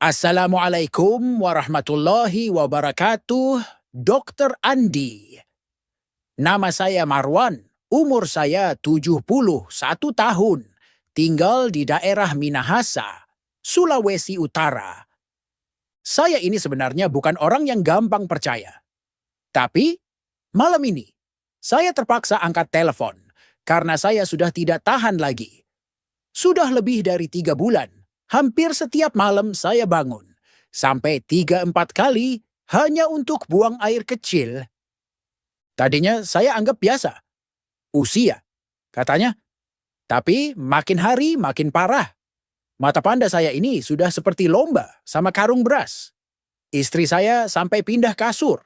Assalamualaikum warahmatullahi wabarakatuh, Dr. Andi. Nama saya Marwan, umur saya 71 tahun, tinggal di daerah Minahasa, Sulawesi Utara. Saya ini sebenarnya bukan orang yang gampang percaya. Tapi, malam ini, saya terpaksa angkat telepon karena saya sudah tidak tahan lagi. Sudah lebih dari 3 bulan. Hampir setiap malam saya bangun, sampai 3-4 kali hanya untuk buang air kecil. Tadinya saya anggap biasa. Usia, katanya. Tapi makin hari makin parah. Mata panda saya ini sudah seperti lomba sama karung beras. Istri saya sampai pindah kasur,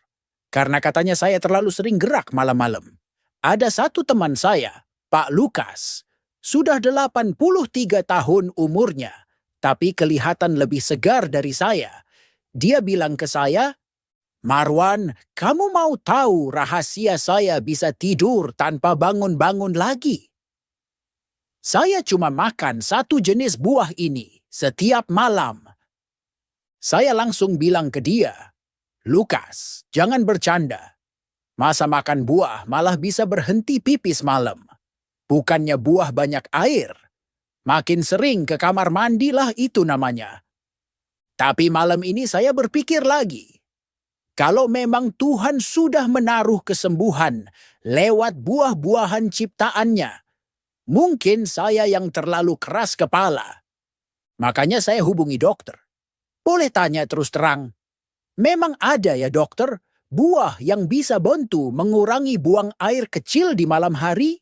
karena katanya saya terlalu sering gerak malam-malam. Ada satu teman saya, Pak Lukas, sudah 83 tahun umurnya, tapi kelihatan lebih segar dari saya. Dia bilang ke saya, "Marwan, kamu mau tahu rahasia saya bisa tidur tanpa bangun-bangun lagi? Saya cuma makan satu jenis buah ini setiap malam." Saya langsung bilang ke dia, "Lukas, jangan bercanda. Masa makan buah malah bisa berhenti pipis malam? Bukannya buah banyak air. Makin sering ke kamar mandi lah itu namanya." Tapi malam ini saya berpikir lagi. Kalau memang Tuhan sudah menaruh kesembuhan lewat buah-buahan ciptaannya, mungkin saya yang terlalu keras kepala. Makanya saya hubungi dokter. Boleh tanya terus terang, memang ada ya dokter, buah yang bisa bantu mengurangi buang air kecil di malam hari?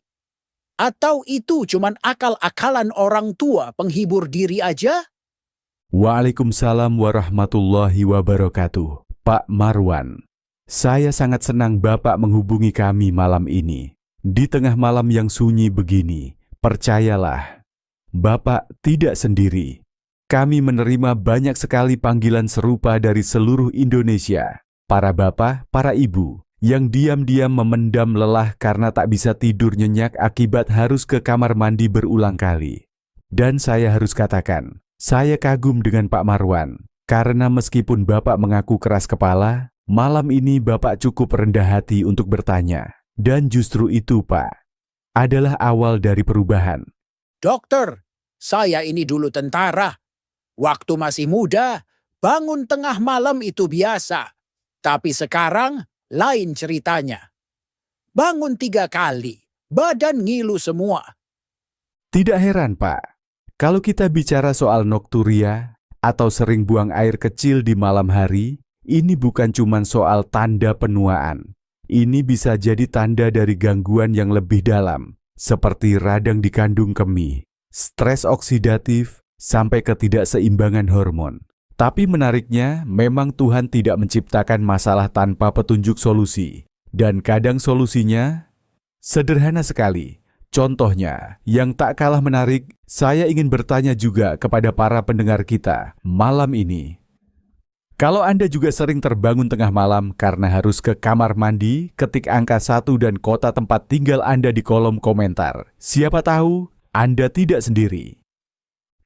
Atau itu cuman akal-akalan orang tua penghibur diri aja? Waalaikumsalam warahmatullahi wabarakatuh. Pak Marwan, saya sangat senang Bapak menghubungi kami malam ini. Di tengah malam yang sunyi begini, percayalah, Bapak tidak sendiri. Kami menerima banyak sekali panggilan serupa dari seluruh Indonesia. Para bapak, para ibu, yang diam-diam memendam lelah karena tak bisa tidur nyenyak akibat harus ke kamar mandi berulang kali. Dan saya harus katakan, saya kagum dengan Pak Marwan, karena meskipun Bapak mengaku keras kepala, malam ini Bapak cukup rendah hati untuk bertanya. Dan justru itu, Pak, adalah awal dari perubahan. Dokter, saya ini dulu tentara. Waktu masih muda, bangun tengah malam itu biasa. Tapi sekarang, lain ceritanya. Bangun 3 kali, badan ngilu semua. Tidak heran, Pak. Kalau kita bicara soal nokturia atau sering buang air kecil di malam hari, ini bukan cuma soal tanda penuaan. Ini bisa jadi tanda dari gangguan yang lebih dalam, seperti radang di kandung kemih, stres oksidatif, sampai ketidakseimbangan hormon. Tapi menariknya, memang Tuhan tidak menciptakan masalah tanpa petunjuk solusi. Dan kadang solusinya sederhana sekali. Contohnya, yang tak kalah menarik, saya ingin bertanya juga kepada para pendengar kita malam ini. Kalau Anda juga sering terbangun tengah malam karena harus ke kamar mandi, ketik angka 1 dan kota tempat tinggal Anda di kolom komentar. Siapa tahu Anda tidak sendiri.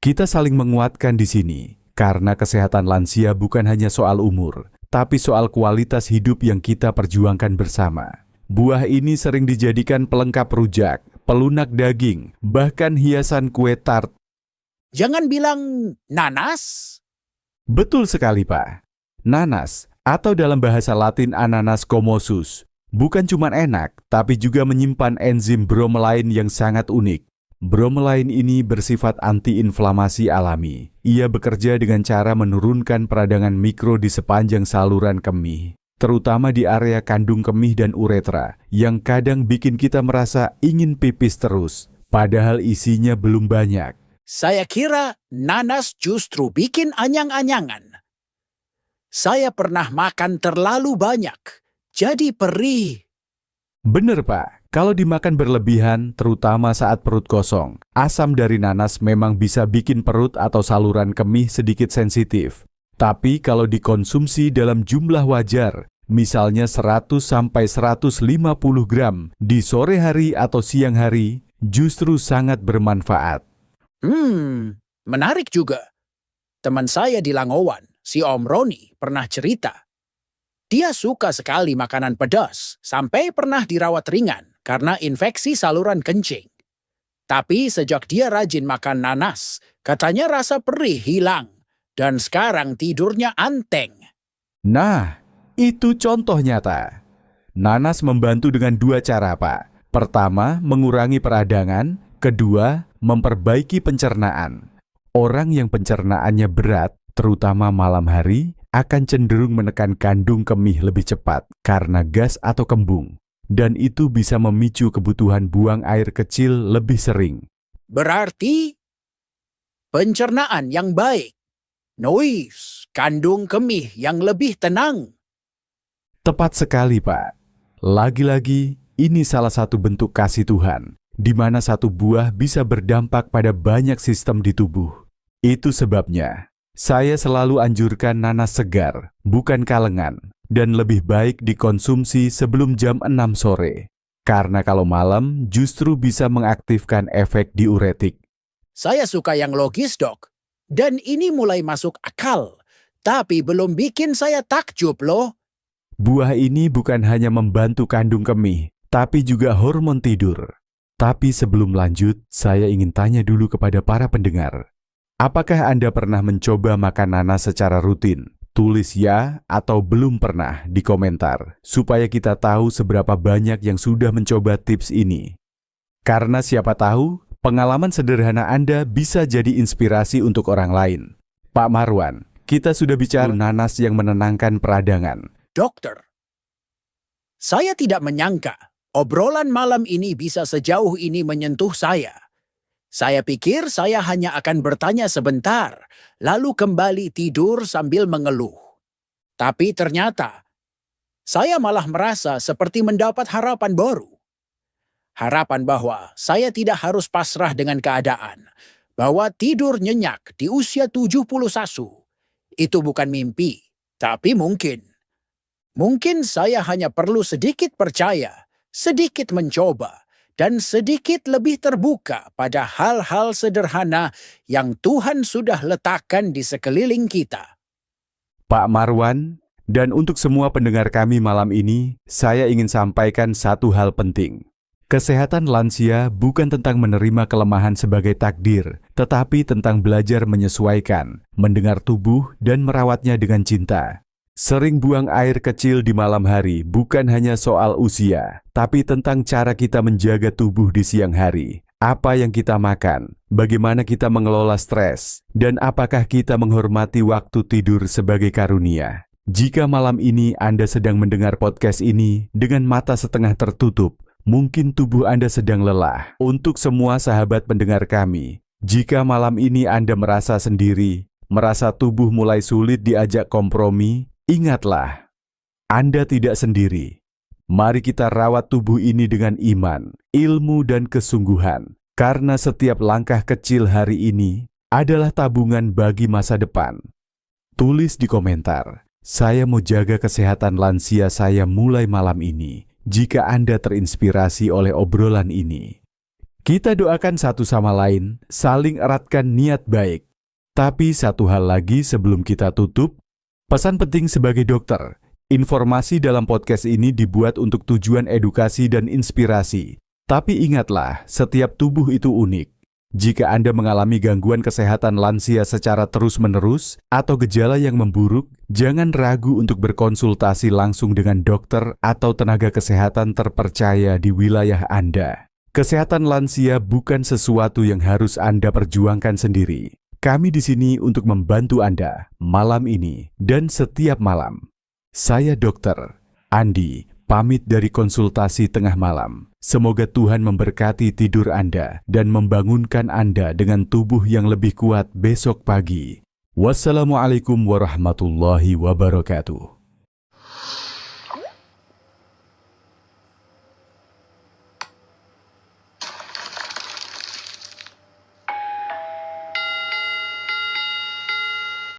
Kita saling menguatkan di sini. Karena kesehatan lansia bukan hanya soal umur, tapi soal kualitas hidup yang kita perjuangkan bersama. Buah ini sering dijadikan pelengkap rujak, pelunak daging, bahkan hiasan kue tart. Jangan bilang nanas. Betul sekali, Pak. Nanas, atau dalam bahasa Latin ananas commosus, bukan cuma enak, tapi juga menyimpan enzim bromelain yang sangat unik. Bromelain ini bersifat antiinflamasi alami. Ia bekerja dengan cara menurunkan peradangan mikro di sepanjang saluran kemih, terutama di area kandung kemih dan uretra, yang kadang bikin kita merasa ingin pipis terus, padahal isinya belum banyak. Saya kira nanas justru bikin anyang-anyangan. Saya pernah makan terlalu banyak, jadi perih. Bener, Pak. Kalau dimakan berlebihan, terutama saat perut kosong, asam dari nanas memang bisa bikin perut atau saluran kemih sedikit sensitif. Tapi kalau dikonsumsi dalam jumlah wajar, misalnya 100-150 gram di sore hari atau siang hari, justru sangat bermanfaat. Menarik juga. Teman saya di Langowan, si Om Roni, pernah cerita. Dia suka sekali makanan pedas, sampai pernah dirawat ringan karena infeksi saluran kencing. Tapi sejak dia rajin makan nanas, katanya rasa perih hilang. Dan sekarang tidurnya anteng. Nah, itu contoh nyata. Nanas membantu dengan dua cara, Pak. Pertama, mengurangi peradangan. Kedua, memperbaiki pencernaan. Orang yang pencernaannya berat, terutama malam hari, akan cenderung menekan kandung kemih lebih cepat karena gas atau kembung. Dan itu bisa memicu kebutuhan buang air kecil lebih sering. Berarti pencernaan yang baik. Noise, kandung kemih yang lebih tenang. Tepat sekali, Pak. Lagi-lagi, ini salah satu bentuk kasih Tuhan, di mana satu buah bisa berdampak pada banyak sistem di tubuh. Itu sebabnya, saya selalu anjurkan nanas segar, bukan kalengan, dan lebih baik dikonsumsi sebelum jam 6 sore. Karena kalau malam justru bisa mengaktifkan efek diuretik. Saya suka yang logis, Dok. Dan ini mulai masuk akal. Tapi belum bikin saya takjub loh. Buah ini bukan hanya membantu kandung kemih, tapi juga hormon tidur. Tapi sebelum lanjut, saya ingin tanya dulu kepada para pendengar. Apakah Anda pernah mencoba makan nanas secara rutin? Tulis ya atau belum pernah di komentar, supaya kita tahu seberapa banyak yang sudah mencoba tips ini. Karena siapa tahu, pengalaman sederhana Anda bisa jadi inspirasi untuk orang lain. Pak Marwan, kita sudah bicara nanas yang menenangkan peradangan. Dokter, saya tidak menyangka obrolan malam ini bisa sejauh ini menyentuh saya. Saya pikir saya hanya akan bertanya sebentar, lalu kembali tidur sambil mengeluh. Tapi ternyata, saya malah merasa seperti mendapat harapan baru. Harapan bahwa saya tidak harus pasrah dengan keadaan, bahwa tidur nyenyak di usia 71 itu bukan mimpi, tapi mungkin. Mungkin saya hanya perlu sedikit percaya, sedikit mencoba, dan sedikit lebih terbuka pada hal-hal sederhana yang Tuhan sudah letakkan di sekeliling kita. Pak Marwan, dan untuk semua pendengar kami malam ini, saya ingin sampaikan satu hal penting. Kesehatan lansia bukan tentang menerima kelemahan sebagai takdir, tetapi tentang belajar menyesuaikan, mendengar tubuh, dan merawatnya dengan cinta. Sering buang air kecil di malam hari bukan hanya soal usia, tapi tentang cara kita menjaga tubuh di siang hari. Apa yang kita makan, bagaimana kita mengelola stres, dan apakah kita menghormati waktu tidur sebagai karunia. Jika malam ini Anda sedang mendengar podcast ini dengan mata setengah tertutup, mungkin tubuh Anda sedang lelah. Untuk semua sahabat pendengar kami, jika malam ini Anda merasa sendiri, merasa tubuh mulai sulit diajak kompromi, ingatlah, Anda tidak sendiri. Mari kita rawat tubuh ini dengan iman, ilmu, dan kesungguhan. Karena setiap langkah kecil hari ini adalah tabungan bagi masa depan. Tulis di komentar, saya mau jaga kesehatan lansia saya mulai malam ini. Jika Anda terinspirasi oleh obrolan ini, kita doakan satu sama lain, saling eratkan niat baik. Tapi satu hal lagi sebelum kita tutup, pesan penting sebagai dokter, informasi dalam podcast ini dibuat untuk tujuan edukasi dan inspirasi. Tapi ingatlah, setiap tubuh itu unik. Jika Anda mengalami gangguan kesehatan lansia secara terus-menerus atau gejala yang memburuk, jangan ragu untuk berkonsultasi langsung dengan dokter atau tenaga kesehatan terpercaya di wilayah Anda. Kesehatan lansia bukan sesuatu yang harus Anda perjuangkan sendiri. Kami di sini untuk membantu Anda malam ini dan setiap malam. Saya Dr. Andi, pamit dari konsultasi tengah malam. Semoga Tuhan memberkati tidur Anda dan membangunkan Anda dengan tubuh yang lebih kuat besok pagi. Wassalamualaikum warahmatullahi wabarakatuh.